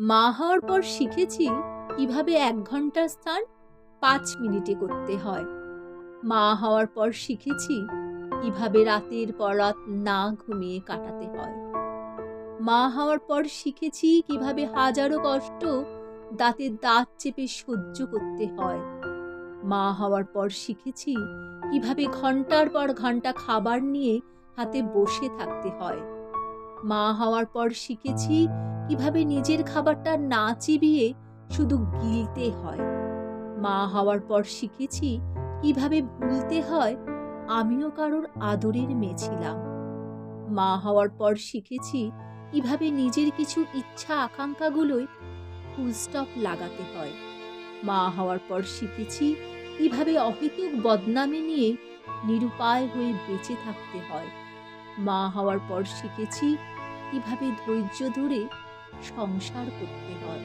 মা হওয়ার পর শিখেছি কিভাবে ১ ঘন্টার স্থান ৫ মিনিটে করতে হয়। মা হওয়ার পর শিখেছি কিভাবে রাতের পর রাত না ঘুমিয়ে কাটাতে হয়। মা হওয়ার পর শিখেছি কিভাবে হাজারো কষ্ট দাঁতে দাঁত চেপে সহ্য করতে হয়। মা হওয়ার পর শিখেছি কিভাবে ঘন্টার পর ঘন্টা খাবার নিয়ে হাতে বসে থাকতে হয়। মা হওয়ার পর শিখেছি কিভাবে নিজের খাবারটা না চিবিয়ে শুধু গিলতে হয়। মা হওয়ার পর শিখেছি কিভাবে ভুলতে হয় আমিও কারোর আদরের মেয়ে ছিলাম। মা হওয়ার পর শিখেছি কিভাবে নিজের কিছু ইচ্ছা আকাঙ্ক্ষাগুলোয় ফুল স্টপ লাগাতে হয়। মা হওয়ার পর শিখেছি কিভাবে অহেতুক বদনামি নিয়ে নিরুপায় হয়ে বেঁচে থাকতে হয়। মা হওয়ার পর শিখেছি কিভাবে ধৈর্য ধরে সংসার করতে হয়।